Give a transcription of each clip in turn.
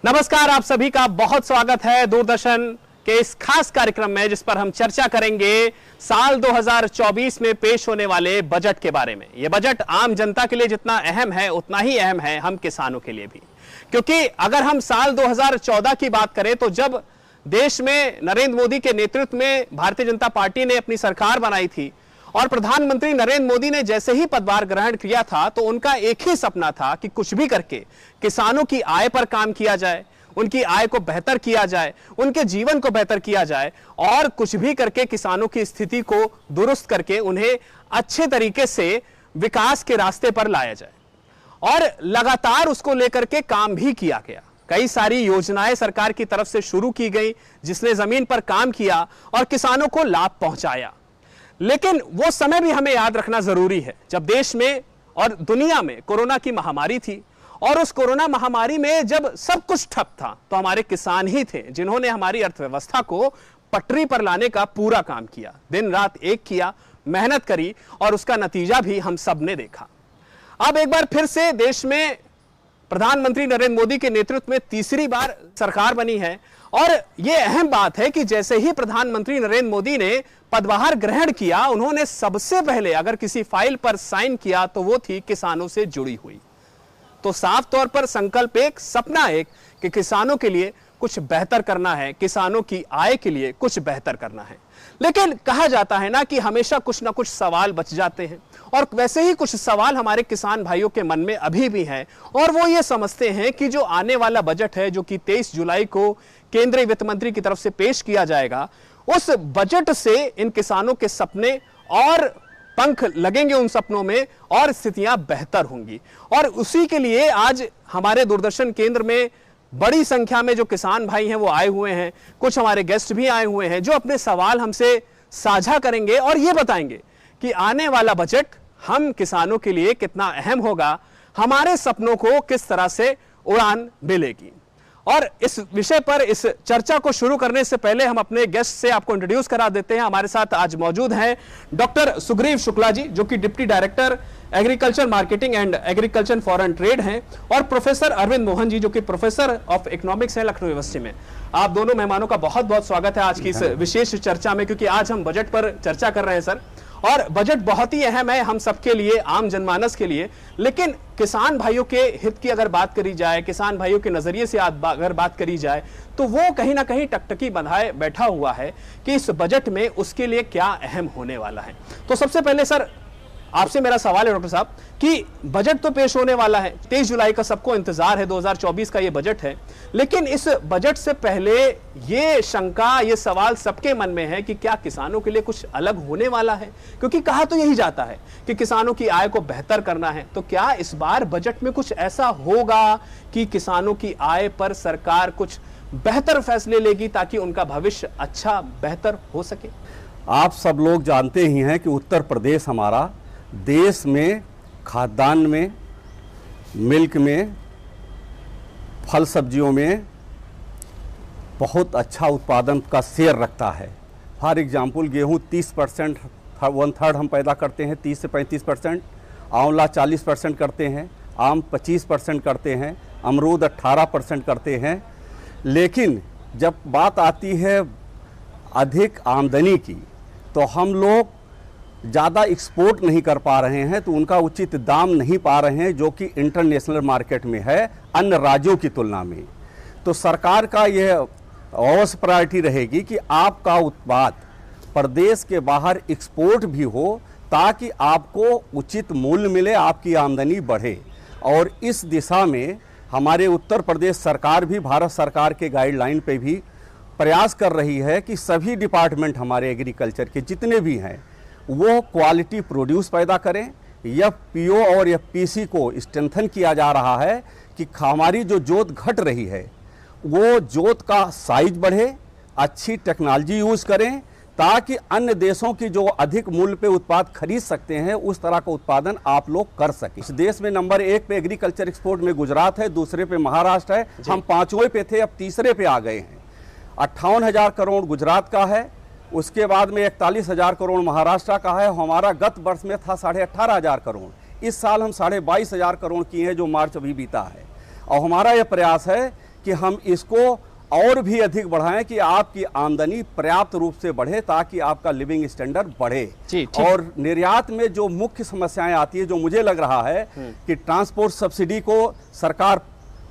नमस्कार, आप सभी का बहुत स्वागत है दूरदर्शन के इस खास कार्यक्रम में, जिस पर हम चर्चा करेंगे साल 2024 में पेश होने वाले बजट के बारे में। यह बजट आम जनता के लिए जितना अहम है उतना ही अहम है हम किसानों के लिए भी, क्योंकि अगर हम साल 2014 की बात करें तो जब देश में नरेंद्र मोदी के नेतृत्व में भारतीय जनता पार्टी ने अपनी सरकार बनाई थी और प्रधानमंत्री नरेंद्र मोदी ने जैसे ही पदभार ग्रहण किया था तो उनका एक ही सपना था कि कुछ भी करके किसानों की आय पर काम किया जाए, उनकी आय को बेहतर किया जाए, उनके जीवन को बेहतर किया जाए और कुछ भी करके किसानों की स्थिति को दुरुस्त करके उन्हें अच्छे तरीके से विकास के रास्ते पर लाया जाए। और लगातार उसको लेकर के काम भी किया गया। कई सारी योजनाएं सरकार की तरफ से शुरू की गई जिसने जमीन पर काम किया और किसानों को लाभ पहुंचाया। लेकिन वो समय भी हमें याद रखना जरूरी है जब देश में और दुनिया में कोरोना की महामारी थी, और उस कोरोना महामारी में जब सब कुछ ठप था तो हमारे किसान ही थे जिन्होंने हमारी अर्थव्यवस्था को पटरी पर लाने का पूरा काम किया, दिन रात एक किया, मेहनत करी और उसका नतीजा भी हम सब ने देखा। अब एक बार फिर से देश में प्रधानमंत्री नरेंद्र मोदी के नेतृत्व में तीसरी बार सरकार बनी है और यह अहम बात है कि जैसे ही प्रधानमंत्री नरेंद्र मोदी ने पदभार ग्रहण किया, उन्होंने सबसे पहले अगर किसी फाइल पर साइन किया तो वो थी किसानों से जुड़ी हुई। तो साफ तौर पर संकल्प एक, सपना एक कि किसानों के लिए कुछ बेहतर करना है, किसानों की आय के लिए कुछ बेहतर करना है। लेकिन कहा जाता है ना कि हमेशा कुछ ना कुछ सवाल बच जाते हैं, और वैसे ही कुछ सवाल हमारे किसान भाइयों के मन में अभी भी हैं, और वो ये समझते हैं कि जो आने वाला बजट है जो कि 23 जुलाई को केंद्रीय वित्त मंत्री की तरफ से पेश किया जाएगा, उस बजट से इन किसानों के सपने और पंख लगेंगे, उन सपनों में और स्थितियां बेहतर होंगी। और उसी के लिए आज हमारे दूरदर्शन केंद्र में बड़ी संख्या में जो किसान भाई हैं वो आए हुए हैं, कुछ हमारे गेस्ट भी आए हुए हैं जो अपने सवाल हमसे साझा करेंगे और ये बताएंगे कि आने वाला बजट हम किसानों के लिए कितना अहम होगा, हमारे सपनों को किस तरह से उड़ान मिलेगी। और इस विषय पर इस चर्चा को शुरू करने से पहले हम अपने गेस्ट से आपको इंट्रोड्यूस करा देते हैं। हमारे साथ आज मौजूद हैं डॉक्टर सुग्रीव शुक्ला जी, जो कि deputy director agriculture marketing and agriculture foreign trade हैं, और प्रोफेसर अरविंद मोहन जी, जो कि प्रोफेसर ऑफ इकोनॉमिक्स हैं लखनऊ यूनिवर्सिटी में। आप दोनों मेहमानों का बहुत बहुत स्वागत है आज की इस विशेष चर्चा में, क्योंकि आज हम बजट पर चर्चा कर रहे हैं सर, और बजट बहुत ही अहम है हम सबके लिए, आम जनमानस के लिए। लेकिन किसान भाइयों के हित की अगर बात करी जाए, किसान भाइयों के नजरिए से अगर बात करी जाए, तो वो कहीं ना कहीं टकटकी बंधाए बैठा हुआ है कि इस बजट में उसके लिए क्या अहम होने वाला है। तो सबसे पहले सर आपसे मेरा सवाल है डॉक्टर साहब कि बजट तो पेश होने वाला है, 23 जुलाई का सबको इंतजार है, 2024 का ये बजट है, लेकिन इस बजट से पहले ये शंका, ये सवाल सबके मन में है कि क्या किसानों के लिए कुछ अलग होने वाला है, क्योंकि कहा तो यही जाता है कि किसानों की आय को बेहतर करना है। तो क्या इस बार बजट में कुछ ऐसा होगा कि किसानों की आय पर सरकार कुछ बेहतर फैसले लेगी ताकि उनका भविष्य अच्छा बेहतर हो सके? आप सब लोग जानते ही हैं कि उत्तर प्रदेश हमारा देश में खाद्यान्न में, मिल्क में, फल सब्जियों में बहुत अच्छा उत्पादन का शेयर रखता है। फॉर एग्जांपल गेहूं 30%, 1/3 हम पैदा करते हैं, 30 से 35%, आंवला 40% करते हैं, आम 25% करते हैं, अमरूद 18% करते हैं। लेकिन जब बात आती है अधिक आमदनी की, तो हम लोग ज़्यादा एक्सपोर्ट नहीं कर पा रहे हैं, तो उनका उचित दाम नहीं पा रहे हैं जो कि इंटरनेशनल मार्केट में है अन्य राज्यों की तुलना में। तो सरकार का यह अवश्य प्रायोरिटी रहेगी कि आपका उत्पाद प्रदेश के बाहर एक्सपोर्ट भी हो ताकि आपको उचित मूल्य मिले, आपकी आमदनी बढ़े। और इस दिशा में हमारे उत्तर प्रदेश सरकार भी भारत सरकार के गाइडलाइन पे भी प्रयास कर रही है कि सभी डिपार्टमेंट हमारे एग्रीकल्चर के जितने भी हैं वो क्वालिटी प्रोड्यूस पैदा करें। एफपीओ और एफपीसी को स्ट्रेंथन किया जा रहा है कि हमारी जो जोत घट रही है वो जोत का साइज बढ़े, अच्छी टेक्नोलॉजी यूज़ करें ताकि अन्य देशों की जो अधिक मूल्य पे उत्पाद खरीद सकते हैं उस तरह का उत्पादन आप लोग कर सकें। इस देश में नंबर 1 पे एग्रीकल्चर एक्सपोर्ट में गुजरात है, दूसरे पे महाराष्ट्र है, हम 5वें पे थे, अब तीसरे पे आ गए हैं। 58,000 करोड़ गुजरात का है, उसके बाद में 41,000 करोड़ महाराष्ट्र का है। हमारा गत वर्ष में था 18,500 करोड़, इस साल हम 22,500 करोड़ किए हैं जो मार्च अभी बीता है। और हमारा यह प्रयास है कि हम इसको और भी अधिक बढ़ाएं कि आपकी आमदनी पर्याप्त रूप से बढ़े ताकि आपका लिविंग स्टैंडर्ड बढ़े। और निर्यात में जो मुख्य समस्याएं आती है, जो मुझे लग रहा है कि ट्रांसपोर्ट सब्सिडी को सरकार,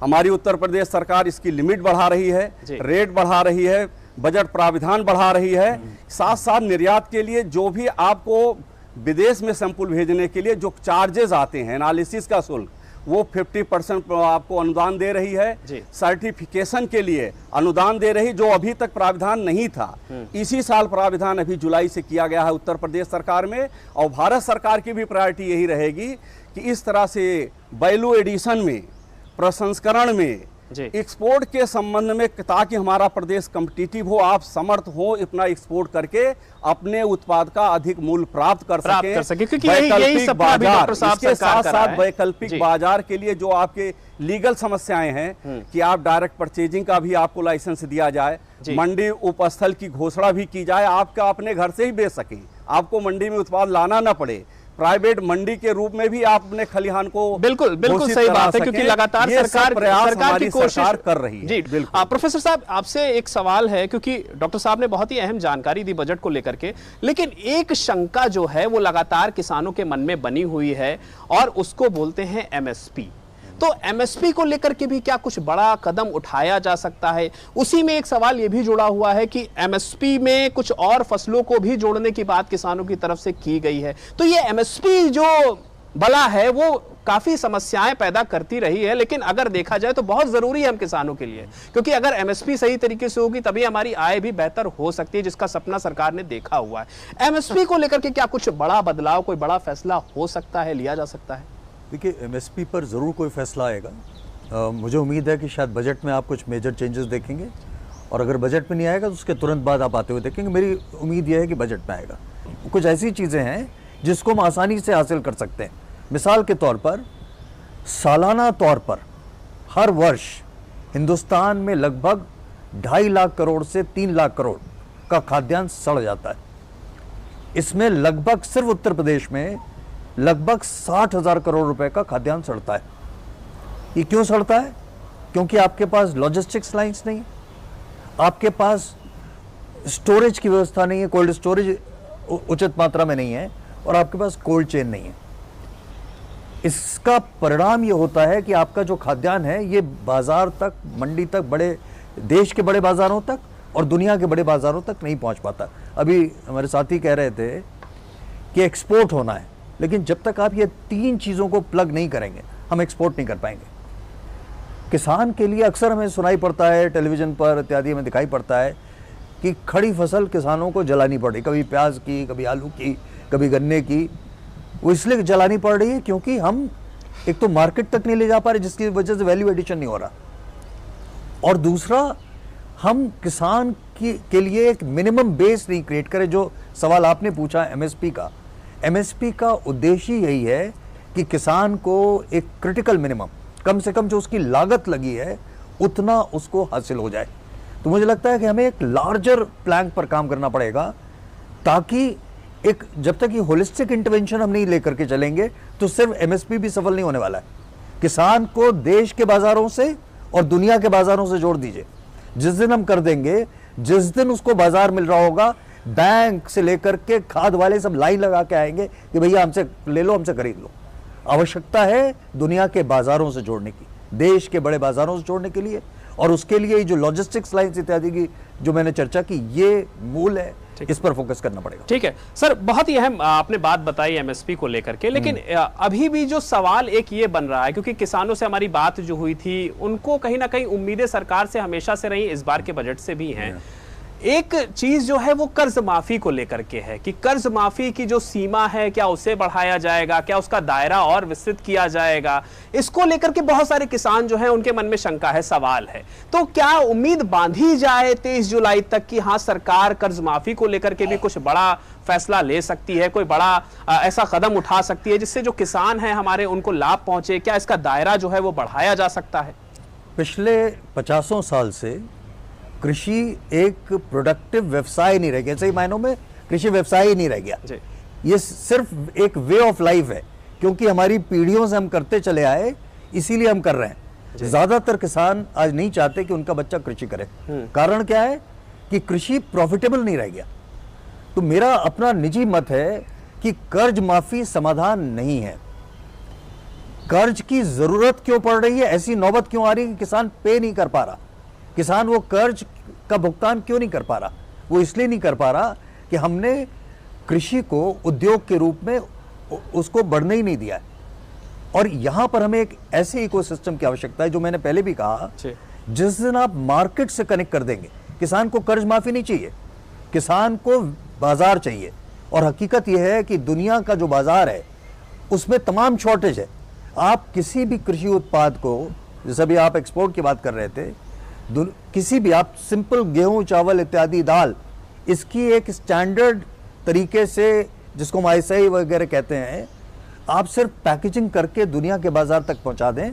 हमारी उत्तर प्रदेश सरकार इसकी लिमिट बढ़ा रही है, रेट बढ़ा रही है, बजट प्राविधान बढ़ा रही है, साथ साथ निर्यात के लिए जो भी आपको विदेश में सैंपल भेजने के लिए जो चार्जेस आते हैं, एनालिसिस का शुल्क, वो 50% आपको अनुदान दे रही है। सर्टिफिकेशन के लिए अनुदान दे रही, जो अभी तक प्राविधान नहीं था। इसी साल प्राविधान अभी जुलाई से किया गया है उत्तर प्रदेश सरकार में, और भारत सरकार की भी प्रायोरिटी यही रहेगी कि इस तरह से वैल्यू एडिशन में, प्रसंस्करण में, एक्सपोर्ट के संबंध में, ताकि हमारा प्रदेश कम्पिटिटिव हो, आप समर्थ हो इतना एक्सपोर्ट करके अपने उत्पाद का अधिक मूल्य प्राप्त कर सके। क्योंकि यही बाजार, इसके साथ साथ वैकल्पिक बाजार के लिए जो आपके लीगल समस्याएं हैं कि आप डायरेक्ट परचेजिंग का भी आपको लाइसेंस दिया जाए, मंडी उपस्थल की घोषणा भी की जाए, आपका अपने घर से ही बेच सकें, आपको मंडी में उत्पाद लाना ना पड़े, प्राइवेट मंडी के रूप में भी आप अपने खलिहान को बिल्कुल सही बात है, क्योंकि लगातार सरकार की कोशिश कर रही है। जी प्रोफेसर साहब, आपसे एक सवाल है, क्योंकि डॉक्टर साहब ने बहुत ही अहम जानकारी दी बजट को लेकर के, लेकिन एक शंका जो है वो लगातार किसानों के मन में बनी हुई है और उसको बोलते हैं एमएसपी। तो एमएसपी को लेकर के भी क्या कुछ बड़ा कदम उठाया जा सकता है? उसी में एक सवाल ये भी जुड़ा हुआ है कि एमएसपी में कुछ और फसलों को भी जोड़ने की बात किसानों की तरफ से की गई है। तो ये एमएसपी जो बला है वो काफी समस्याएं पैदा करती रही है, लेकिन अगर देखा जाए तो बहुत जरूरी है हम किसानों के लिए, क्योंकि अगर एमएसपी सही तरीके से होगी तभी हमारी आय भी बेहतर हो सकती है, जिसका सपना सरकार ने देखा हुआ है। एमएसपी को लेकर के क्या कुछ बड़ा बदलाव, कोई बड़ा फैसला हो सकता है, लिया जा सकता है? देखिए, एमएसपी पर ज़रूर कोई फैसला आएगा। मुझे उम्मीद है कि शायद बजट में आप कुछ मेजर चेंजेस देखेंगे, और अगर बजट में नहीं आएगा तो उसके तुरंत बाद आप आते हुए देखेंगे। मेरी उम्मीद यह है कि बजट में आएगा। कुछ ऐसी चीज़ें हैं जिसको हम आसानी से हासिल कर सकते हैं। मिसाल के तौर पर सालाना तौर पर हर वर्ष हिंदुस्तान में लगभग 2.5 लाख करोड़ से 3 लाख करोड़ का खाद्यान्न सड़ जाता है। इसमें लगभग सिर्फ उत्तर प्रदेश में लगभग 60,000 करोड़ रुपए का खाद्यान्न सड़ता है। ये क्यों सड़ता है? क्योंकि आपके पास लॉजिस्टिक्स लाइंस नहीं है, आपके पास स्टोरेज की व्यवस्था नहीं है, कोल्ड स्टोरेज उचित मात्रा में नहीं है, और आपके पास कोल्ड चेन नहीं है। इसका परिणाम ये होता है कि आपका जो खाद्यान्न है ये बाजार तक, मंडी तक, बड़े देश के बड़े बाजारों तक और दुनिया के बड़े बाजारों तक नहीं पहुंच पाता। अभी हमारे साथी कह रहे थे कि एक्सपोर्ट होना है, लेकिन जब तक आप ये 3 चीज़ों को प्लग नहीं करेंगे हम एक्सपोर्ट नहीं कर पाएंगे। किसान के लिए अक्सर हमें सुनाई पड़ता है, टेलीविज़न पर इत्यादि में दिखाई पड़ता है कि खड़ी फसल किसानों को जलानी पड़ रही, कभी प्याज की, कभी आलू की, कभी गन्ने की। वो इसलिए जलानी पड़ रही है क्योंकि हम एक तो मार्केट तक नहीं ले जा पा रहे, जिसकी वजह से वैल्यू एडिशन नहीं हो रहा, और दूसरा हम किसान के लिए एक मिनिमम बेस नहीं क्रिएट करें। जो सवाल आपने पूछा एमएसपी का, एमएसपी का उद्देश्य यही है कि किसान को एक क्रिटिकल मिनिमम, कम से कम जो उसकी लागत लगी है उतना उसको हासिल हो जाए। तो मुझे लगता है कि हमें एक लार्जर प्लान पर काम करना पड़ेगा, ताकि एक जब तक ये होलिस्टिक इंटरवेंशन हम नहीं लेकर के चलेंगे तो सिर्फ एमएसपी भी सफल नहीं होने वाला है। किसान को देश के बाजारों से और दुनिया के बाजारों से जोड़ दीजिए। जिस दिन हम कर देंगे, जिस दिन उसको बाजार मिल रहा होगा, बैंक से लेकर के खाद वाले सब लाइन लगा के आएंगे कि भैया हमसे ले लो, हमसे खरीद लो। आवश्यकता है दुनिया के बाजारों से जोड़ने की, देश के बड़े बाजारों से जोड़ने के लिए, और उसके लिए जो लॉजिस्टिक्स लाइंस इत्यादि की जो मैंने चर्चा की, ये मूल है, इस पर फोकस करना पड़ेगा। ठीक है सर, बहुत ही अहम आपने बात बताई एमएसपी को लेकर के, लेकिन अभी भी जो सवाल एक ये बन रहा है, क्योंकि किसानों से हमारी बात जो हुई थी, उनको कहीं ना कहीं उम्मीदें सरकार से हमेशा से रही, इस बार के बजट से भी हैं। एक चीज जो है वो कर्ज माफी को लेकर के है कि कर्ज माफी की जो सीमा है क्या उसे बढ़ाया जाएगा, क्या उसका दायरा और विस्तृत किया जाएगा, इसको लेकर के बहुत सारे किसान जो हैं उनके मन में शंका है, सवाल है। तो क्या उम्मीद बांधी जाए 23 जुलाई तक कि हाँ सरकार कर्ज माफी को लेकर के भी कुछ बड़ा फैसला ले सकती है, कोई बड़ा ऐसा कदम उठा सकती है जिससे जो किसान हैं हमारे उनको लाभ पहुंचे? क्या इसका दायरा जो है वो बढ़ाया जा सकता है? पिछले 50 साल से कृषि एक प्रोडक्टिव व्यवसाय नहीं रह गया, सही मायनों में कृषि व्यवसाय ही नहीं रह गया। ये सिर्फ एक वे ऑफ लाइफ है, क्योंकि हमारी पीढ़ियों से हम करते चले आए, इसीलिए हम कर रहे हैं। ज्यादातर किसान आज नहीं चाहते कि उनका बच्चा कृषि करे। कारण क्या है कि कृषि प्रॉफिटेबल नहीं रह गया। तो मेरा अपना निजी मत है कि कर्ज माफी समाधान नहीं है। कर्ज की जरूरत क्यों पड़ रही है, ऐसी नौबत क्यों आ रही है कि किसान पे नहीं कर पा रहा, किसान वो कर्ज का भुगतान क्यों नहीं कर पा रहा? वो इसलिए नहीं कर पा रहा कि हमने कृषि को उद्योग के रूप में उसको बढ़ने ही नहीं दिया है। और यहां पर हमें एक ऐसे इकोसिस्टम की आवश्यकता है, जो मैंने पहले भी कहा, जिस दिन आप मार्केट से कनेक्ट कर देंगे। किसान को कर्ज माफी नहीं चाहिए, किसान को बाजार चाहिए। और हकीकत यह है कि दुनिया का जो बाजार है उसमें तमाम शॉर्टेज है। आप किसी भी कृषि उत्पाद को, जैसे भी आप एक्सपोर्ट की बात कर रहे थे, किसी भी आप सिंपल गेहूं, चावल इत्यादि, दाल, इसकी एक स्टैंडर्ड तरीके से, जिसको हम ISI वगैरह कहते हैं, आप सिर्फ पैकेजिंग करके दुनिया के बाजार तक पहुंचा दें,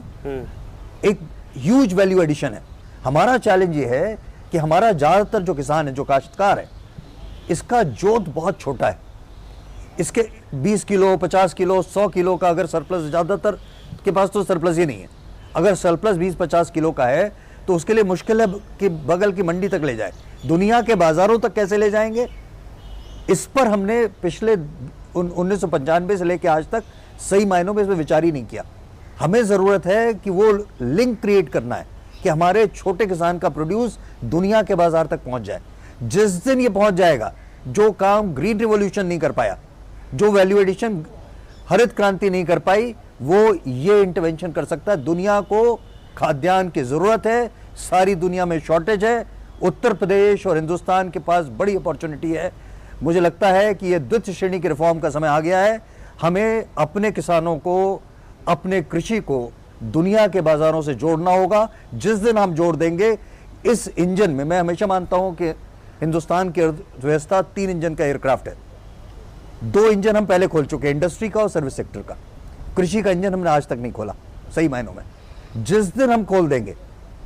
एक ह्यूज वैल्यू एडिशन है। हमारा चैलेंज ये है कि हमारा ज्यादातर जो किसान है, जो काश्तकार है, इसका जोत बहुत छोटा है। इसके 20 किलो, 50 किलो, 100 किलो का अगर सरप्लस, ज्यादातर के पास तो सरप्लस ही नहीं है। अगर सरप्लस 20-50 किलो का है तो उसके लिए मुश्किल है कि बगल की मंडी तक ले जाए। दुनिया के बाजारों तक कैसे ले जाएंगे? इस पर हमने पिछले 1995 से लेकर आज तक सही मायनों में इसमें विचार ही नहीं किया। हमें जरूरत है कि वो लिंक क्रिएट करना है कि हमारे छोटे किसान का प्रोड्यूस दुनिया के बाजार तक पहुंच जाए। जिस दिन ये पहुंच जाएगा, जो काम ग्रीन रिवॉल्यूशन नहीं कर पाया, जो वैल्यू एडिशन हरित क्रांति नहीं कर पाई, वो ये इंटरवेंशन कर सकता है। दुनिया को खाद्यान्न की जरूरत है, सारी दुनिया में शॉर्टेज है। उत्तर प्रदेश और हिंदुस्तान के पास बड़ी अपॉर्चुनिटी है। मुझे लगता है कि यह द्वितीय श्रेणी की रिफॉर्म का समय आ गया है। हमें अपने किसानों को, अपने कृषि को दुनिया के बाजारों से जोड़ना होगा। जिस दिन हम जोड़ देंगे इस इंजन में, मैं हमेशा मानता हूं कि हिंदुस्तान की अर्थव्यवस्था 3 इंजन का एयरक्राफ्ट है। 2 इंजन हम पहले खोल चुके हैं, इंडस्ट्री का और सर्विस सेक्टर का। कृषि का इंजन हमने आज तक नहीं खोला सही मायनों में। जिस दिन हम खोल देंगे,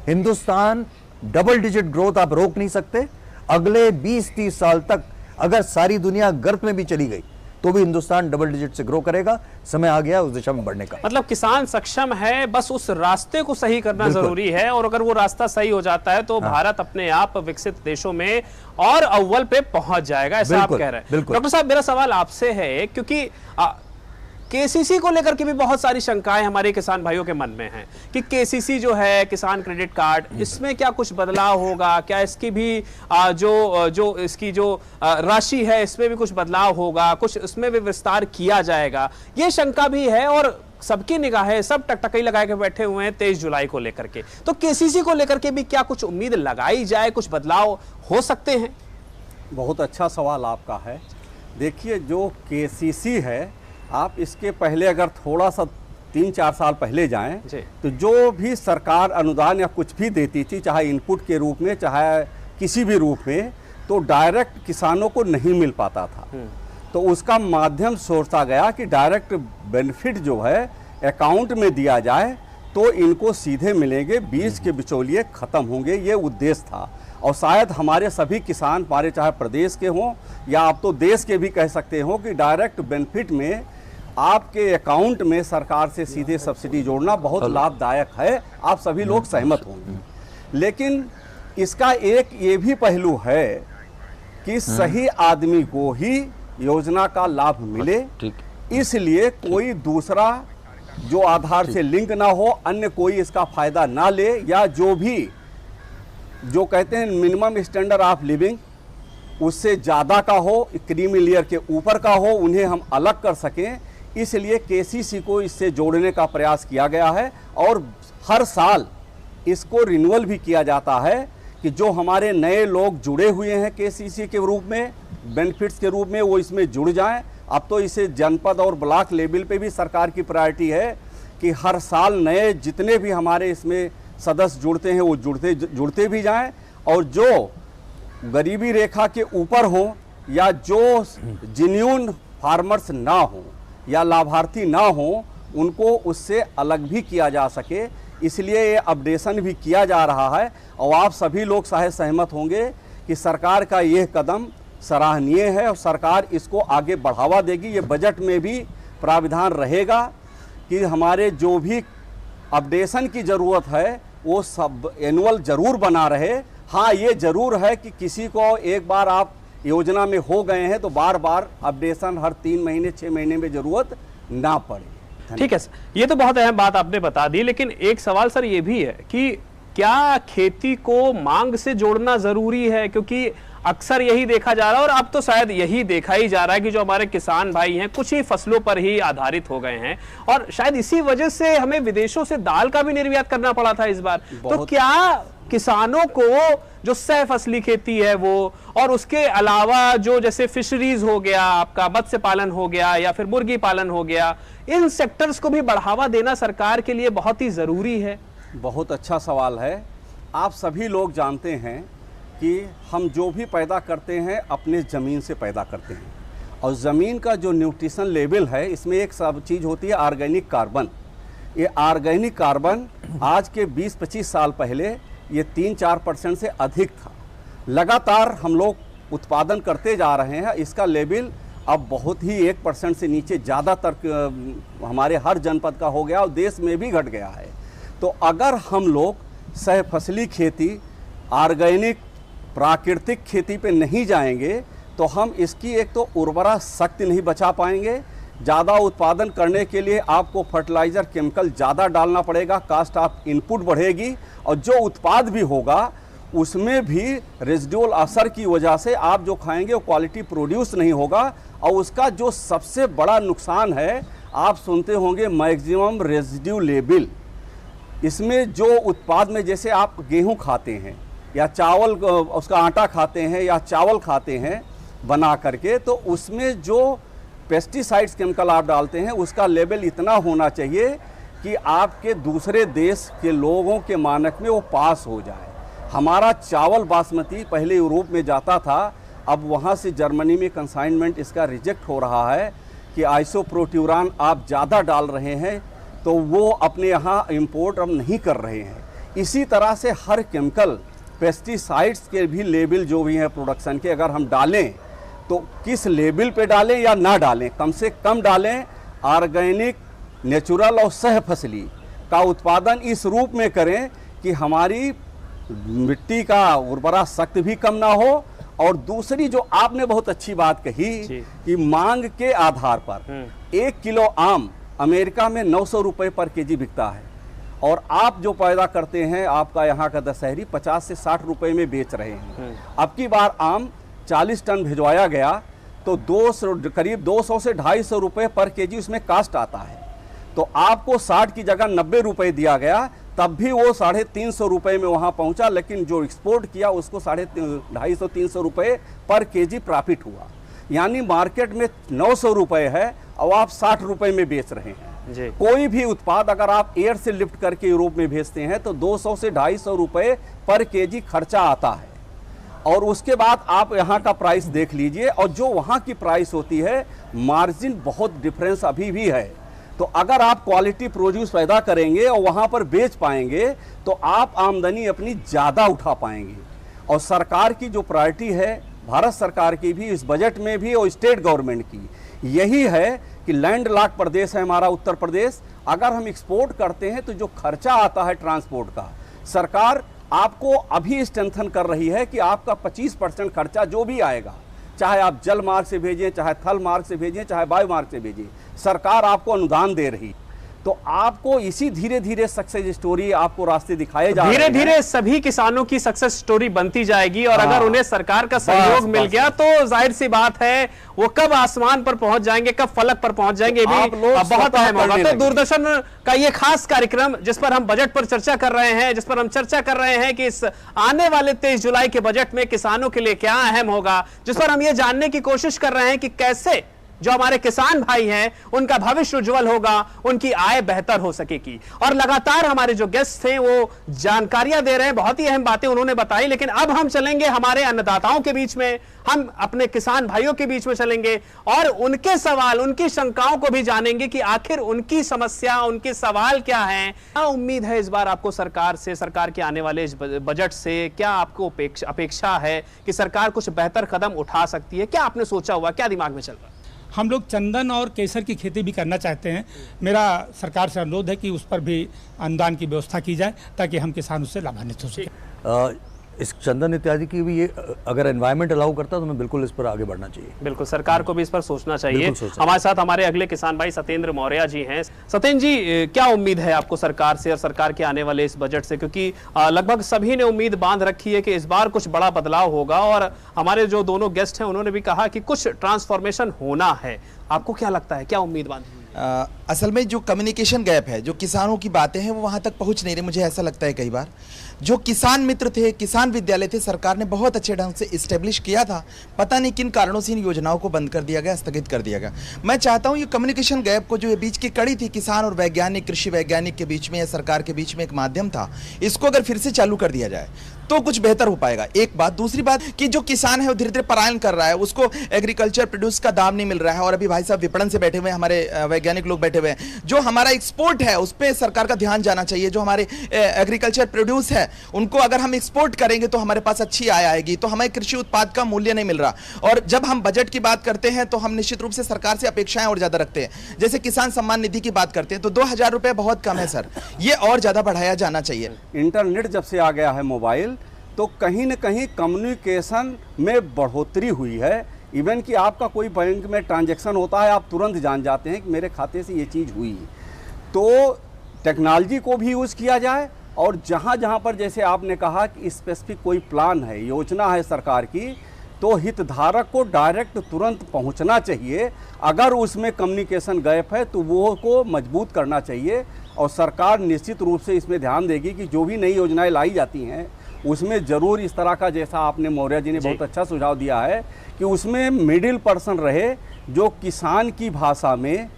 हिंदुस्तान डबल डिजिट ग्रोथ आप रोक नहीं सकते। अगले 20-30 साल तक अगर सारी दुनिया गर्त में भी चली गई तो भी हिंदुस्तान डबल डिजिट से ग्रो करेगा। समय आ गया उस दिशा में बढ़ने का। मतलब किसान सक्षम है, बस उस रास्ते को सही करना जरूरी है। और अगर वो रास्ता सही हो जाता है तो भारत अपने आप विकसित देशों में और अव्वल पे पहुंच जाएगा, ऐसा आप कह रहे हैं। डॉक्टर साहब, मेरा सवाल आपसे है, क्योंकि KCC को लेकर के भी बहुत सारी शंकाएं हमारे किसान भाइयों के मन में हैं कि KCC जो है, किसान क्रेडिट कार्ड, इसमें क्या कुछ बदलाव होगा? क्या इसकी भी इसकी जो राशि है, इसमें भी कुछ बदलाव होगा? कुछ इसमें भी विस्तार किया जाएगा? ये शंका भी है और सबकी निगाहें, सब टकटकी लगा के बैठे हुए हैं 23 जुलाई को लेकर के। तो KCC को लेकर के भी क्या कुछ उम्मीद लगाई जाए? कुछ बदलाव हो सकते हैं? बहुत अच्छा सवाल आपका है। देखिए, जो KCC है, आप इसके पहले अगर थोड़ा सा 3-4 साल पहले जाएं, तो जो भी सरकार अनुदान या कुछ भी देती थी, चाहे इनपुट के रूप में, चाहे किसी भी रूप में, तो डायरेक्ट किसानों को नहीं मिल पाता था। तो उसका माध्यम सोचा गया कि डायरेक्ट बेनिफिट जो है अकाउंट में दिया जाए तो इनको सीधे मिलेंगे, बीच के बिचौलिए खत्म होंगे। ये उद्देश्य था। और शायद हमारे सभी किसान, हमारे चाहे प्रदेश के हों या आप तो देश के भी कह सकते हो, कि डायरेक्ट बेनिफिट में आपके अकाउंट में सरकार से सीधे सब्सिडी जोड़ना बहुत लाभदायक है। आप सभी लोग सहमत होंगे। लेकिन इसका एक ये भी पहलू है कि सही आदमी को ही योजना का लाभ मिले। इसलिए कोई दूसरा जो आधार से लिंक ना हो, अन्य कोई इसका फायदा ना ले, या जो भी जो कहते हैं मिनिमम स्टैंडर्ड ऑफ लिविंग उससे ज़्यादा का हो, क्रीमी लेयर के ऊपर का हो, उन्हें हम अलग कर सकें। इसलिए KCC को इससे जोड़ने का प्रयास किया गया है। और हर साल इसको रिन्यूअल भी किया जाता है कि जो हमारे नए लोग जुड़े हुए हैं KCC के रूप में, बेनिफिट्स के रूप में, वो इसमें जुड़ जाएं। अब तो इसे जनपद और ब्लॉक लेवल पे भी सरकार की प्रायोरिटी है कि हर साल नए जितने भी हमारे इसमें सदस्य जुड़ते हैं वो जुड़ते भी जाएं। और जो गरीबी रेखा के ऊपर हो या जो जेन्युइन फार्मर्स ना हो या लाभार्थी ना हो, उनको उससे अलग भी किया जा सके। इसलिए ये अपडेशन भी किया जा रहा है। और आप सभी लोग शायद सहमत होंगे कि सरकार का यह कदम सराहनीय है और सरकार इसको आगे बढ़ावा देगी। ये बजट में भी प्राविधान रहेगा कि हमारे जो भी अपडेशन की ज़रूरत है, वो सब एनुअल जरूर बना रहे। हाँ, ये जरूर है कि किसी को एक बार आप योजना में हो गए हैं तो बार बार अपडेशन हर 3 महीने 6 महीने में जरूरत ना पड़े। ठीक है सर, ये तो बहुत अहम बात आपने बता दी, लेकिन एक सवाल सर ये भी है कि क्या खेती को मांग से जोड़ना जरूरी है? क्योंकि अक्सर यही देखा जा रहा है और अब तो शायद यही देखा ही जा रहा है कि जो हमारे किसान भाई हैं कुछ ही फसलों पर ही आधारित हो गए हैं, और शायद इसी वजह से हमें विदेशों से दाल का भी निर्यात करना पड़ा था इस बार। तो क्या किसानों को जो सह फसली खेती है वो, और उसके अलावा जो जैसे फिशरीज हो गया, आपका मत्स्य पालन हो गया या फिर मुर्गी पालन हो गया, इन सेक्टर्स को भी बढ़ावा देना सरकार के लिए बहुत ही जरूरी है? बहुत अच्छा सवाल है। आप सभी लोग जानते हैं कि हम जो भी पैदा करते हैं अपने ज़मीन से पैदा करते हैं, और ज़मीन का जो न्यूट्रिशन लेवल है इसमें एक सब चीज़ होती है ऑर्गेनिक कार्बन। ये ऑर्गेनिक कार्बन आज के 20-25 साल पहले ये 3-4% से अधिक था। लगातार हम लोग उत्पादन करते जा रहे हैं, इसका लेवल अब बहुत ही 1% से नीचे ज़्यादातर हमारे हर जनपद का हो गया और देश में भी घट गया है। तो अगर हम लोग सह फसली खेती, ऑर्गेनिक प्राकृतिक खेती पे नहीं जाएंगे तो हम इसकी एक तो उर्वरा शक्ति नहीं बचा पाएंगे। ज़्यादा उत्पादन करने के लिए आपको फर्टिलाइज़र केमिकल ज़्यादा डालना पड़ेगा, कास्ट ऑफ इनपुट बढ़ेगी, और जो उत्पाद भी होगा उसमें भी रेजिडुअल असर की वजह से आप जो खाएंगे वो क्वालिटी प्रोड्यूस नहीं होगा। और उसका जो सबसे बड़ा नुकसान है, आप सुनते होंगे मैक्सिमम रेजिड्यू लेवल। इसमें जो उत्पाद में, जैसे आप गेहूं खाते हैं या चावल उसका आटा खाते हैं या चावल खाते हैं बना करके, तो उसमें जो पेस्टिसाइड्स केमिकल आप डालते हैं उसका लेवल इतना होना चाहिए कि आपके दूसरे देश के लोगों के मानक में वो पास हो जाए। हमारा चावल बासमती पहले यूरोप में जाता था, अब वहाँ से जर्मनी में कंसाइनमेंट इसका रिजेक्ट हो रहा है कि आइसोप्रोट्यूरान आप ज़्यादा डाल रहे हैं, तो वो अपने यहाँ इंपोर्ट अब नहीं कर रहे हैं। इसी तरह से हर केमिकल, पेस्टिसाइड्स के भी लेवल जो भी हैं प्रोडक्शन के, अगर हम डालें तो किस लेवल पे डालें या ना डालें, कम से कम डालें। ऑर्गेनिक, नेचुरल और सह फसली का उत्पादन इस रूप में करें कि हमारी मिट्टी का उर्वरा शक्ति भी कम ना हो, और दूसरी जो आपने बहुत अच्छी बात कही कि मांग के आधार पर 1 किलो आम अमेरिका में 900 रुपये पर केजी बिकता है, और आप जो पैदा करते हैं आपका यहाँ का दशहरी 50 से 60 रुपये में बेच रहे हैं। अब की बार आम 40 टन भिजवाया गया तो करीब 200 से 250 रुपये पर केजी उसमें कास्ट आता है। तो आपको 60 की जगह 90 रुपये दिया गया, तब भी वो 350 रुपये में वहाँ पहुँचा, लेकिन जो एक्सपोर्ट किया उसको 250-300 रुपये पर केजी प्रॉफिट हुआ। यानी मार्केट में 900 रुपये है और आप 60 रुपये में बेच रहे हैं। कोई भी उत्पाद अगर आप एयर से लिफ्ट करके यूरोप में भेजते हैं तो 200 से 250 रुपये पर केजी खर्चा आता है, और उसके बाद आप यहाँ का प्राइस देख लीजिए, और जो वहाँ की प्राइस होती है मार्जिन बहुत डिफरेंस अभी भी है। तो अगर आप क्वालिटी प्रोड्यूस पैदा करेंगे और वहाँ पर बेच पाएंगे तो आप आमदनी अपनी ज़्यादा उठा पाएंगे। और सरकार की जो प्रायोरिटी है, भारत सरकार की भी, इस बजट में भी, और स्टेट गवर्नमेंट की यही है कि लैंड लॉक प्रदेश है हमारा उत्तर प्रदेश। अगर हम एक्सपोर्ट करते हैं तो जो खर्चा आता है ट्रांसपोर्ट का, सरकार आपको अभी स्ट्रेंथन कर रही है कि आपका 25% खर्चा जो भी आएगा, चाहे आप जल मार्ग से भेजें, चाहे थल मार्ग से भेजें, चाहे वायु मार्ग से भेजें, सरकार आपको अनुदान दे रही। तो आपको इसी धीरे धीरे सक्सेस स्टोरी आपको रास्ते दिखाए जा रहे हैं। धीरे धीरे सभी किसानों की सक्सेस स्टोरी बनती जाएगी, और अगर उन्हें सरकार का सहयोग मिल गया तो जाहिर सी बात है वो कब आसमान पर पहुंच जाएंगे, कब फलक पर पहुंच जाएंगे, भी बहुत अहम होगा। तो दूरदर्शन का ये खास कार्यक्रम जिस पर हम बजट पर चर्चा कर रहे हैं, जिस पर हम चर्चा कर रहे हैं कि इस आने वाले 23 जुलाई के बजट में किसानों के लिए क्या अहम होगा, जिस पर हम ये जानने की कोशिश कर रहे हैं कि कैसे जो हमारे किसान भाई हैं उनका भविष्य उज्जवल होगा, उनकी आय बेहतर हो सकेगी। और लगातार हमारे जो गेस्ट थे वो जानकारियां दे रहे हैं, बहुत ही अहम बातें उन्होंने बताई। लेकिन अब हम चलेंगे हमारे अन्नदाताओं के बीच में, हम अपने किसान भाइयों के बीच में चलेंगे और उनके सवाल, उनकी शंकाओं को भी जानेंगे कि आखिर उनकी समस्या, उनके सवाल क्या हैं। क्या उम्मीद है इस बार आपको सरकार से, सरकार के आने वाले इस बजट से? क्या आपको अपेक्षा है कि सरकार कुछ बेहतर कदम उठा सकती है? क्या आपने सोचा हुआ, क्या दिमाग में चल रहा है? हम लोग चंदन और केसर की खेती भी करना चाहते हैं। मेरा सरकार से अनुरोध है कि उस पर भी अनुदान की व्यवस्था की जाए ताकि हम किसान उससे लाभान्वित हो सकें। इस चंदन इत्यादि की भी ये अगर एनवायरनमेंट अलाउ करता है तो हमें बिल्कुल इस पर आगे बढ़ना चाहिए। बिल्कुल, सरकार को भी इस पर सोचना चाहिए। हमारे साथ हमारे अगले किसान भाई सत्येंद्र मौर्य जी हैं। सत्येंद्र जी, क्या उम्मीद है आपको सरकार से और सरकार के आने वाले इस बजट से, क्योंकि लगभग सभी ने उम्मीद बांध रखी है कि इस बार कुछ बड़ा बदलाव होगा, और हमारे जो दोनों गेस्ट हैं उन्होंने भी कहा कि कुछ ट्रांसफॉर्मेशन होना है। आपको क्या लगता है, क्या उम्मीद बांधी? असल में जो कम्युनिकेशन गैप है, जो किसानों की बातें हैं वो वहाँ तक पहुँच नहीं रही। मुझे ऐसा लगता है कई बार जो किसान मित्र थे, किसान विद्यालय थे, सरकार ने बहुत अच्छे ढंग से इस्टेब्लिश किया था, पता नहीं किन कारणों से इन योजनाओं को बंद कर दिया गया, स्थगित कर दिया गया। मैं चाहता हूँ ये कम्युनिकेशन गैप को, जो ये बीच की कड़ी थी किसान और वैज्ञानिक, कृषि वैज्ञानिक के बीच में या सरकार के बीच में एक माध्यम था, इसको अगर फिर से चालू कर दिया जाए तो कुछ बेहतर हो पाएगा। एक बात। दूसरी बात कि जो किसान है वो धीरे धीरे पलायन कर रहा है, उसको एग्रीकल्चर प्रोड्यूस का दाम नहीं मिल रहा है। और अभी भाई साहब विपणन से बैठे हुए हैं, हमारे वैज्ञानिक लोग बैठे हुए हैं, जो हमारा एक्सपोर्ट है उस पर सरकार का ध्यान जाना चाहिए। जो हमारे एग्रीकल्चर प्रोड्यूस है उनको अगर हम एक्सपोर्ट करेंगे तो हमारे पास अच्छी आय आएगी, तो हमें कृषि उत्पाद का मूल्य नहीं मिल रहा। और जब हम बजट की बात करते हैं तो हम निश्चित रूप से सरकार से अपेक्षाएं और ज्यादा रखते हैं। जैसे किसान सम्मान निधि की बात करते हैं तो 2000 रुपए बहुत कम है सर, ये और ज्यादा बढ़ाया जाना चाहिए। इंटरनेट जब से आ गया है मोबाइल, तो कहीं न कहीं कम्युनिकेशन में बढ़ोतरी हुई है। इवन कि आपका कोई बैंक में ट्रांजैक्शन होता है, आप तुरंत जान जाते हैं कि मेरे खाते से ये चीज़ हुई। तो टेक्नोलॉजी को भी यूज़ किया जाए, और जहाँ जहाँ पर जैसे आपने कहा कि स्पेसिफिक कोई प्लान है, योजना है सरकार की, तो हितधारक को डायरेक्ट तुरंत पहुँचना चाहिए। अगर उसमें कम्युनिकेशन गैप है तो वो को मजबूत करना चाहिए, और सरकार निश्चित रूप से इसमें ध्यान देगी कि जो भी नई योजनाएँ लाई जाती हैं उसमें ज़रूर इस तरह का, जैसा आपने मौर्य जी ने बहुत अच्छा सुझाव दिया है, कि उसमें मिडिल पर्सन रहे जो किसान की भाषा में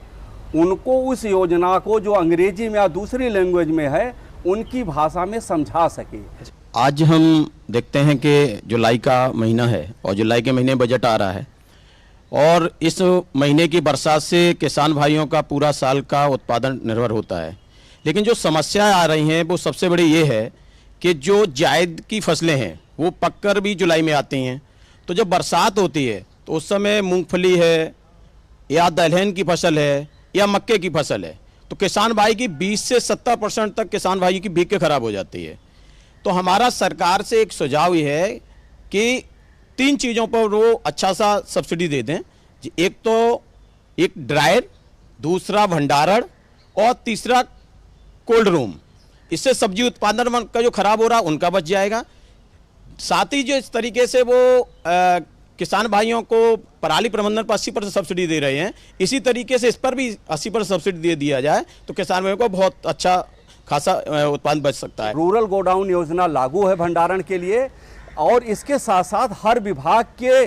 उनको उस योजना को, जो अंग्रेजी में या दूसरी लैंग्वेज में है, उनकी भाषा में समझा सके। आज हम देखते हैं कि जुलाई का महीना है और जुलाई के महीने बजट आ रहा है, और इस महीने की बरसात से किसान भाइयों का पूरा साल का उत्पादन निर्भर होता है। लेकिन जो समस्याएं आ रही हैं वो सबसे बड़ी ये है कि जो जायद की फसलें हैं वो पककर भी जुलाई में आती हैं, तो जब बरसात होती है तो उस समय मूंगफली है या दलहन की फसल है या मक्के की फसल है, तो किसान भाई की 20 से 70% तक किसान भाई की भीग के खराब हो जाती है। तो हमारा सरकार से एक सुझाव ये है कि 3 चीज़ों पर वो अच्छा सा सब्सिडी दे दें। एक तो एक ड्रायर, दूसरा भंडारण, और तीसरा कोल्ड रूम। इससे सब्जी उत्पादन का जो खराब हो रहा उनका बच जाएगा। साथ ही जो इस तरीके से वो किसान भाइयों को पराली प्रबंधन पर 80% सब्सिडी दे रहे हैं, इसी तरीके से इस पर भी 80% सब्सिडी दे दिया जाए तो किसान भाइयों को बहुत अच्छा खासा उत्पादन बच सकता है। रूरल गोडाउन योजना लागू है भंडारण के लिए, और इसके साथ साथ हर विभाग के,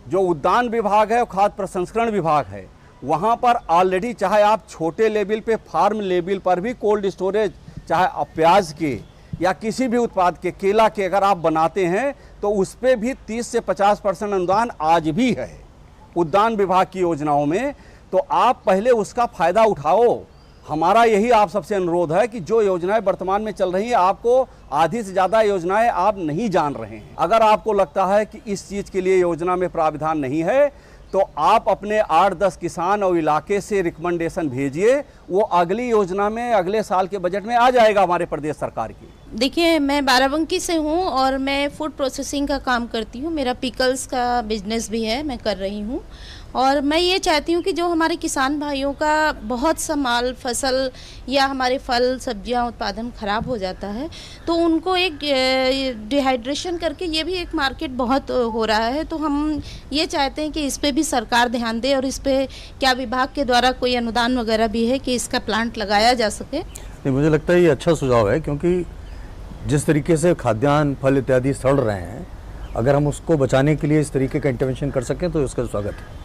जो उद्यान विभाग है और खाद्य प्रसंस्करण विभाग है, वहाँ पर ऑलरेडी चाहे आप छोटे लेवल पे, फार्म लेवल पर भी कोल्ड स्टोरेज, चाहे प्याज के या किसी भी उत्पाद के, केला के अगर आप बनाते हैं तो उस पर भी 30 से 50% अनुदान आज भी है उद्यान विभाग की योजनाओं में। तो आप पहले उसका फ़ायदा उठाओ। हमारा यही आप सबसे अनुरोध है कि जो योजनाएं वर्तमान में चल रही हैं, आपको आधी से ज़्यादा योजनाएं आप नहीं जान रहे हैं। अगर आपको लगता है कि इस चीज़ के लिए योजना में प्राविधान नहीं है, तो आप अपने 8-10 किसान और इलाके से रिकमेंडेशन भेजिए, वो अगली योजना में, अगले साल के बजट में आ जाएगा हमारे प्रदेश सरकार की। देखिए, मैं बाराबंकी से हूँ और मैं फूड प्रोसेसिंग का काम करती हूँ। मेरा पिकल्स का बिजनेस भी है, मैं कर रही हूँ। और मैं ये चाहती हूँ कि जो हमारे किसान भाइयों का बहुत सा माल, फसल या हमारे फल सब्जियाँ उत्पादन ख़राब हो जाता है, तो उनको एक डिहाइड्रेशन करके ये भी एक मार्केट बहुत हो रहा है। तो हम ये चाहते हैं कि इस पे भी सरकार ध्यान दे, और इस पे क्या विभाग के द्वारा कोई अनुदान वगैरह भी है कि इसका प्लांट लगाया जा सके। नहीं, मुझे लगता है ये अच्छा सुझाव है, क्योंकि जिस तरीके से खाद्यान्न, फल इत्यादि सड़ रहे हैं, अगर हम उसको बचाने के लिए इस तरीके का इंटरवेंशन कर सकें तो उसका स्वागत है।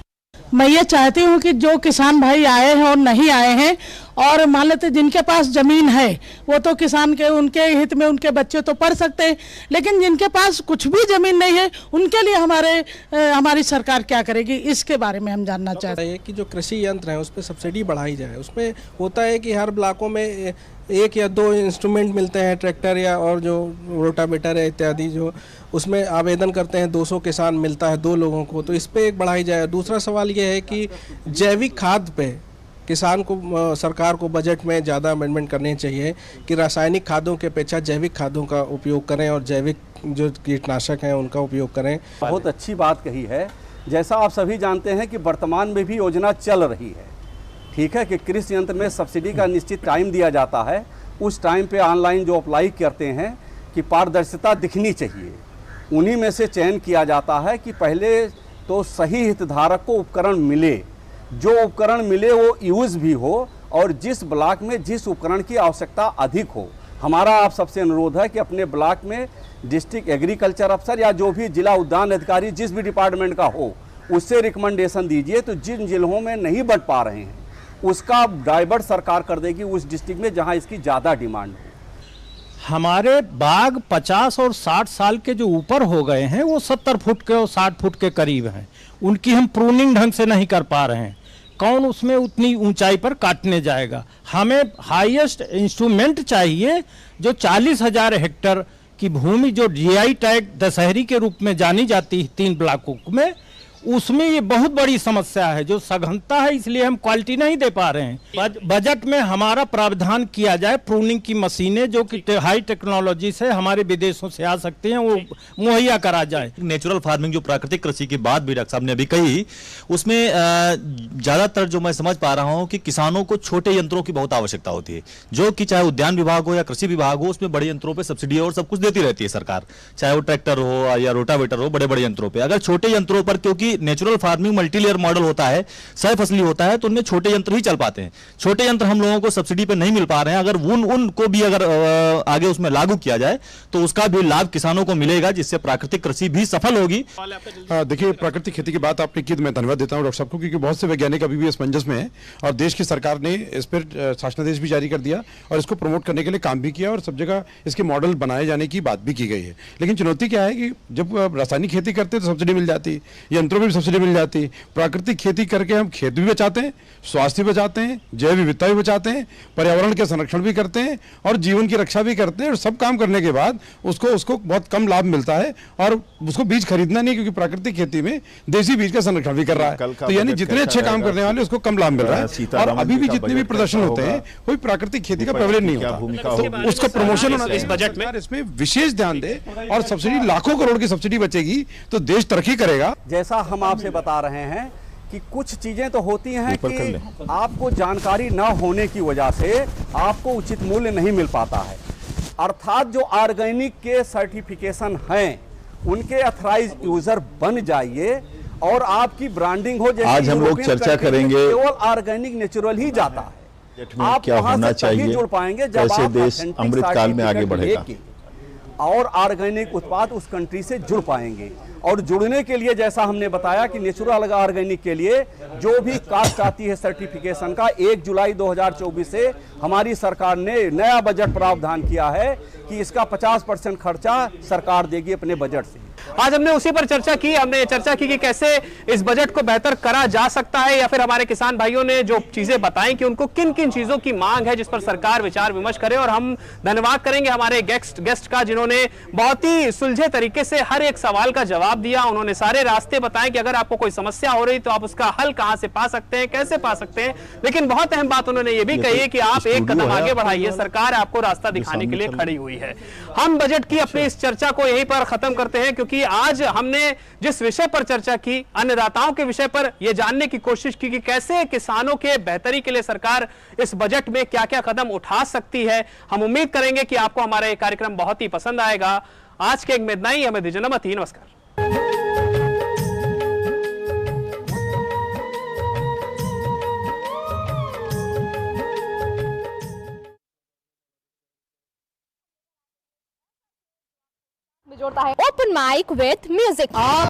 मैं ये चाहती हूँ कि जो किसान भाई आए हैं और नहीं आए हैं, और मान लेते जिनके पास जमीन है वो तो किसान के उनके हित में उनके बच्चे तो पढ़ सकते हैं, लेकिन जिनके पास कुछ भी जमीन नहीं है उनके लिए हमारी सरकार क्या करेगी, इसके बारे में हम जानना चाहते हैं। कि जो कृषि यंत्र है उस पर सब्सिडी बढ़ाई जाए। उसमें होता है कि हर ब्लॉकों में 1 या 2 इंस्ट्रूमेंट मिलते हैं, ट्रैक्टर या और जो रोटावेटर है इत्यादि, जो उसमें आवेदन करते हैं 200 किसान मिलता है 2 लोगों को, तो इस पर एक बढ़ाई जाए। दूसरा सवाल ये है कि जैविक खाद पे किसान को सरकार को बजट में ज़्यादा अमेंडमेंट करनी चाहिए कि रासायनिक खादों के अपेक्षा जैविक खादों का उपयोग करें और जैविक जो कीटनाशक हैं उनका उपयोग करें। बहुत अच्छी बात कही है। जैसा आप सभी जानते हैं कि वर्तमान में भी योजना चल रही है, ठीक है, कि कृषि यंत्र में सब्सिडी का निश्चित टाइम दिया जाता है। उस टाइम पे ऑनलाइन जो अप्लाई करते हैं कि पारदर्शिता दिखनी चाहिए, उन्हीं में से चयन किया जाता है कि पहले तो सही हितधारक को उपकरण मिले, जो उपकरण मिले वो यूज़ भी हो और जिस ब्लॉक में जिस उपकरण की आवश्यकता अधिक हो। हमारा आप सबसे अनुरोध है कि अपने ब्लॉक में डिस्ट्रिक्ट एग्रीकल्चर अफसर या जो भी जिला उद्यान अधिकारी जिस भी डिपार्टमेंट का हो उससे रिकमेंडेशन दीजिए, तो जिन जिलों में नहीं बढ़ पा रहे हैं उसका डाइवर्ट सरकार कर देगी उस डिस्ट्रिक्ट में जहां इसकी ज़्यादा डिमांड हो। हमारे बाग 50 और 60 साल के जो ऊपर हो गए हैं वो 70 फुट के और 60 फुट के करीब हैं, उनकी हम प्रूनिंग ढंग से नहीं कर पा रहे हैं। कौन उसमें उतनी ऊंचाई पर काटने जाएगा? हमें हाईएस्ट इंस्ट्रूमेंट चाहिए जो 40,000 हेक्टेयर की भूमि जो जीआई टैग दशहरी के रूप में जानी जाती है 3 ब्लॉकों में, उसमें ये बहुत बड़ी समस्या है जो सघनता है, इसलिए हम क्वालिटी नहीं दे पा रहे हैं। बजट में हमारा प्रावधान किया जाए प्रूनिंग की मशीनें जो कि हाई टेक्नोलॉजी से हमारे विदेशों से आ सकती हैं वो मुहैया करा जाए। नेचुरल फार्मिंग जो प्राकृतिक कृषि की बात भी डॉक्टर साहब ने अभी कही, उसमें ज़्यादातर जो मैं समझ पा रहा हूँ कि किसानों को छोटे यंत्रों की बहुत आवश्यकता होती है, जो कि चाहे उद्यान विभाग हो या कृषि विभाग हो, उसमें बड़े यंत्रों पर सब्सिडी और सब कुछ देती रहती है सरकार, चाहे वो ट्रैक्टर हो या रोटावेटर हो, बड़े बड़े यंत्रों पर। अगर छोटे यंत्रों पर, क्योंकि नेचुरल फार्मिंग मल्टीलेयर मॉडल होता है, सह फसली होता है, तो उनमें छोटे यंत्र ही चल पाते हैं। छोटे यंत्र हम लोगों को सब्सिडी पे नहीं मिल पा रहे हैं। अगर उनको भी अगर आगे उसमें लागू किया जाए तो उसका भी लाभ किसानों को मिलेगा, जिससे प्राकृतिक कृषि भी सफल होगी। देखिए, प्राकृतिक खेती की बात आपने की तो मैं धन्यवाद देता हूं डॉक्टर साहब को, क्योंकि बहुत से वैज्ञानिक अभी भी असमंजस में हैं और देश की सरकार ने इस पर शासनादेश भी जारी कर दिया और इसको प्रमोट करने के लिए काम भी किया और सब जगह इसके मॉडल बनाए जाने की बात भी की गई है। लेकिन चुनौती क्या है कि जब रासायनिक खेती करते तो सब्सिडी मिल जाती, यंत्रों में भी सब्सिडी मिल जाती। प्राकृतिक खेती करके हम खेत भी बचाते हैं, स्वास्थ्य भी बचाते हैं, जैव विविधता भी बचाते हैं, पर्यावरण के संरक्षण भी करते हैं और जीवन की रक्षा भी करते हैं। और सब काम करने के बाद उसको बहुत कम लाभ मिलता है और उसको बीज खरीदना नहीं, क्योंकि प्राकृतिक खेती में देसी बीज का संरक्षण भी कर रहा है। तो यानी जितने अच्छे काम करने वाले उसको कम लाभ मिल रहा है। और अभी भी जितने भी प्रदर्शन होते हैं कोई प्राकृतिक खेती का प्रवचन नहीं होता, तो उसका प्रमोशन होना इस बजट में इसमें विशेष ध्यान दे और सब्सिडी लाखों करोड़ की सब्सिडी बचेगी तो देश तरक्की करेगा। जैसा हम आपसे बता रहे हैं कि कुछ चीजें तो होती हैं कि आपको जानकारी न होने की वजह से आपको उचित मूल्य नहीं मिल पाता है। अर्थात जो ऑर्गेनिक के सर्टिफिकेशन हैं उनके अथराइज यूजर बन जाइए और आपकी ब्रांडिंग हो। जैसे आज हम लोग चर्चा करेंगे केवल ऑर्गेनिक नेचुरल ही जाता है। आप क्या होना चाहिए, जुड़ पाएंगे जब कैसे आप देश अमृत काल में आगे बढ़ेगा और ऑर्गेनिक उत्पाद उस कंट्री से जुड़ पाएंगे। और जुड़ने के लिए जैसा हमने बताया कि नेचुरल ऑर्गेनिक के लिए जो भी कास्ट आती है सर्टिफिकेशन का, 1 जुलाई 2024 से हमारी सरकार ने नया बजट प्रावधान किया है कि इसका 50% खर्चा सरकार देगी अपने बजट से। आज हमने उसी पर चर्चा की। हमने चर्चा की कि कैसे इस बजट को बेहतर करा जा सकता है, या फिर हमारे किसान भाइयों ने जो चीजें बताई कि उनको किन किन चीजों की मांग है जिस पर सरकार विचार विमर्श करे। और हम धन्यवाद करेंगे हमारे गेस्ट का, जिन्होंने बहुत ही सुलझे तरीके से हर एक सवाल का जवाब दिया। उन्होंने सारे रास्ते बताए कि अगर आपको कोई समस्या हो रही तो आप उसका हल कहां से पा सकते हैं, कैसे पा सकते हैं। लेकिन बहुत अहम बात उन्होंने ये भी कही है कि आप एक कदम आगे बढ़ाइए, सरकार आपको रास्ता दिखाने के लिए खड़ी हुई है। हम बजट की अपनी इस चर्चा को यहीं पर खत्म करते हैं, क्योंकि आज हमने जिस विषय पर चर्चा की, अन्नदाताओं के विषय पर यह जानने की कोशिश की कि कैसे किसानों के बेहतरी के लिए सरकार इस बजट में क्या क्या कदम उठा सकती है। हम उम्मीद करेंगे कि आपको हमारा यह कार्यक्रम बहुत ही पसंद आएगा। आज के एक में इतना ही। हमें दीजिए अनुमति। नमस्कार। जोड़ता है ओपन माइक विद म्यूजिक।